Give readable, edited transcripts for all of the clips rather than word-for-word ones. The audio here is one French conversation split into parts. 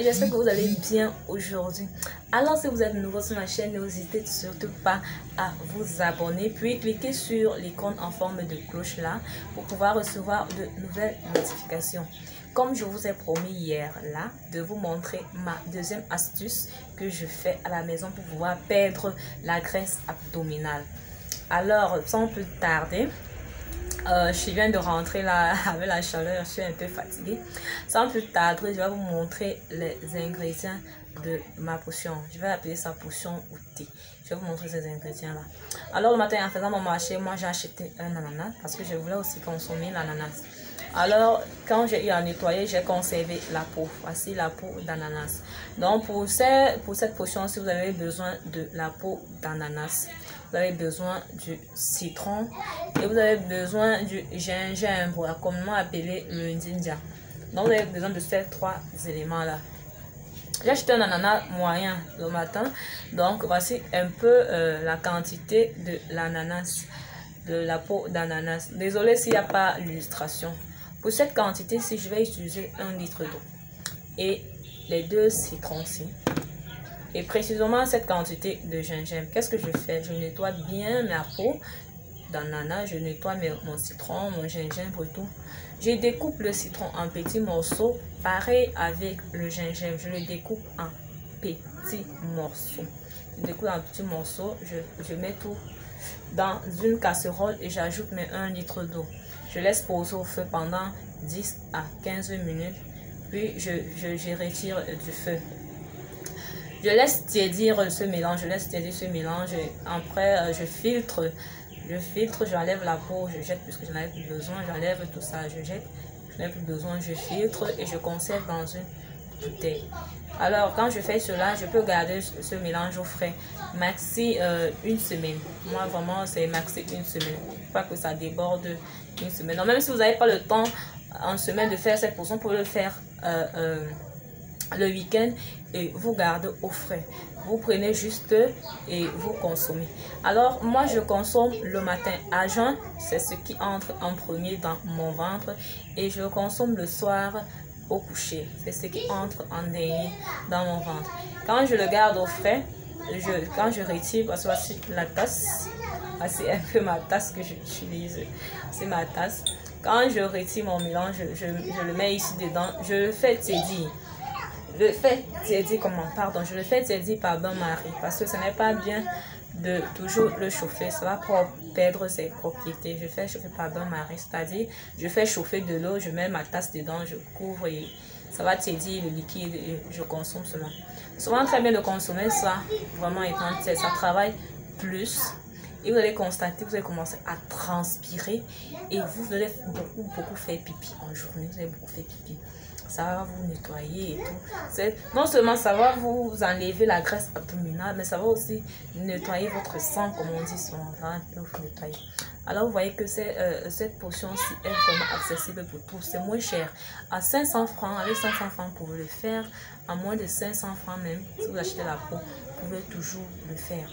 j'espère que vous allez bien aujourd'hui. Alors si vous êtes nouveau sur ma chaîne, n'hésitez surtout pas à vous abonner, puis cliquez sur l'icône en forme de cloche là pour pouvoir recevoir de nouvelles notifications. Comme je vous ai promis hier là, de vous montrer ma deuxième astuce que je fais à la maison pour pouvoir perdre la graisse abdominale. Alors sans plus tarder, je viens de rentrer là avec la chaleur, je suis un peu fatiguée. Sans plus tarder, je vais vous montrer les ingrédients de ma potion. Je vais appeler ça potion ou thé. Je vais vous montrer ces ingrédients là. Alors le matin en faisant mon marché, moi j'ai acheté un ananas parce que je voulais aussi consommer l'ananas. Alors quand j'ai eu à nettoyer, j'ai conservé la peau. Voici la peau d'ananas. Donc pour cette potion, si vous avez besoin de la peau d'ananas, vous avez besoin du citron et vous avez besoin du gingembre, communément appelé le ginger. Donc vous avez besoin de ces trois éléments là. J'ai acheté un ananas moyen le matin, donc voici un peu la quantité de l'ananas, de la peau d'ananas. Désolé s'il n'y a pas l'illustration. Pour cette quantité-ci, je vais utiliser 1 litre d'eau et les 2 citrons-ci. Et précisément cette quantité de gingembre. Qu'est-ce que je fais? Je nettoie bien ma peau d'ananas, je nettoie mon citron, mon gingembre et tout. Je découpe le citron en petits morceaux, pareil avec le gingembre. Je le découpe en petits morceaux. Je découpe en petits morceaux, je mets tout dans une casserole et j'ajoute mes 1 litre d'eau. Je laisse poser au feu pendant 10 à 15 minutes, puis je retire du feu. Je laisse tiédir ce mélange, Après, je filtre, j'enlève la peau, je jette puisque je n'en ai plus besoin, j'enlève tout ça, je jette, je n'ai plus besoin, je filtre et je conserve dans une bouteille. Alors, quand je fais cela, je peux garder ce mélange au frais, maxi 1 semaine. Moi, vraiment, c'est maxi 1 semaine. Pas que ça déborde 1 semaine. Donc, même si vous n'avez pas le temps en semaine de faire cette potion, pour le faire le week-end et vous gardez au frais. Vous prenez juste et vous consommez. Alors moi je consomme le matin à jeun, c'est ce qui entre en premier dans mon ventre, et je consomme le soir au coucher, c'est ce qui entre en dernier dans mon ventre. Quand je le garde au frais, quand je retire, parce que voici la tasse, c'est un peu ma tasse que j'utilise, c'est ma tasse. Quand je retire mon mélange, je le mets ici dedans, je le fais tiédir. Je le fais tiédir par bain-marie parce que ce n'est pas bien de toujours le chauffer, ça va perdre ses propriétés. Je fais chauffer par bain-marie, c'est-à-dire je fais chauffer de l'eau, je mets ma tasse dedans, je couvre et ça va tiédir le liquide et je consomme cela. Souvent très bien de consommer ça, vraiment étant ça travaille plus. Et vous allez constater, vous allez commencer à transpirer et vous allez beaucoup faire pipi en journée. Vous allez beaucoup faire pipi. Ça va vous nettoyer et tout. Non seulement ça va vous enlever la graisse abdominale, mais ça va aussi nettoyer votre sang, comme on dit souvent. Ça va un peu vous nettoyer. Alors vous voyez que cette potion-ci est vraiment accessible pour tous. C'est moins cher. À 500 francs, avec 500 francs, vous pouvez le faire. À moins de 500 francs même, si vous achetez la peau, vous pouvez toujours le faire.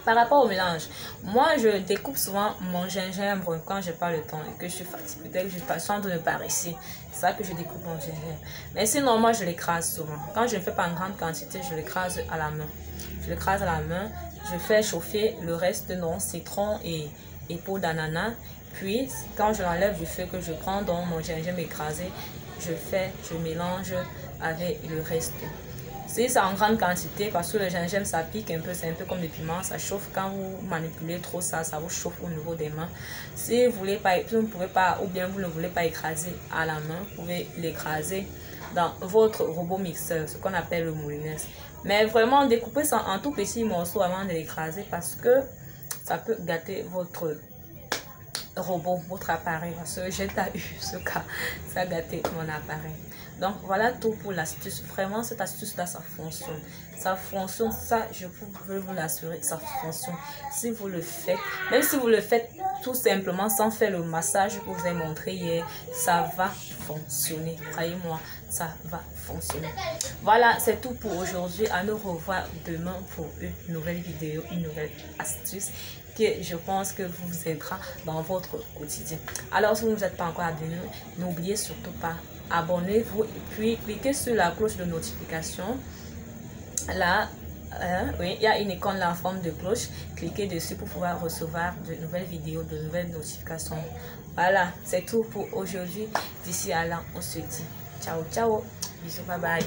Par rapport au mélange, moi je découpe souvent mon gingembre quand je n'ai pas le temps et que je suis fatiguée, peut-être que je suis en train de paraître. C'est ça que je découpe mon gingembre. Mais sinon, moi je l'écrase souvent. Quand je ne fais pas en grande quantité, je l'écrase à la main. Je fais chauffer le reste de mon citron et peau d'ananas. Puis, quand je l'enlève du feu, que je prends dans mon gingembre écrasé, je mélange avec le reste. Si c'est en grande quantité, parce que le gingembre ça pique un peu, c'est un peu comme le piment, ça chauffe. Quand vous manipulez trop ça, ça vous chauffe au niveau des mains. Si vous voulez pas, vous ne pouvez pas, ou bien vous ne voulez pas écraser à la main, vous pouvez l'écraser dans votre robot mixeur, ce qu'on appelle le moulineuse. Mais vraiment découpez ça en tout petits morceaux avant de l'écraser parce que ça peut gâter votre robot, votre appareil, parce que j'ai pas eu ce cas, ça a gâté mon appareil. Donc voilà tout pour l'astuce. Vraiment cette astuce là, ça fonctionne, ça je peux vous l'assurer, ça fonctionne. Si vous le faites, même si vous le faites tout simplement sans faire le massage que je vous ai montré hier, ça va fonctionner, croyez-moi, ça va fonctionner. Voilà, c'est tout pour aujourd'hui. À nous revoir demain pour une nouvelle vidéo, une nouvelle astuce que je pense que vous aidera dans votre quotidien. Alors si vous ne vous êtes pas encore abonné, n'oubliez surtout pas abonnez-vous et puis cliquez sur la cloche de notification. Là, oui, il y a une icône là en forme de cloche. Cliquez dessus pour pouvoir recevoir de nouvelles vidéos, de nouvelles notifications. Voilà, c'est tout pour aujourd'hui. D'ici à là, on se dit ciao, ciao. Bisous, bye bye.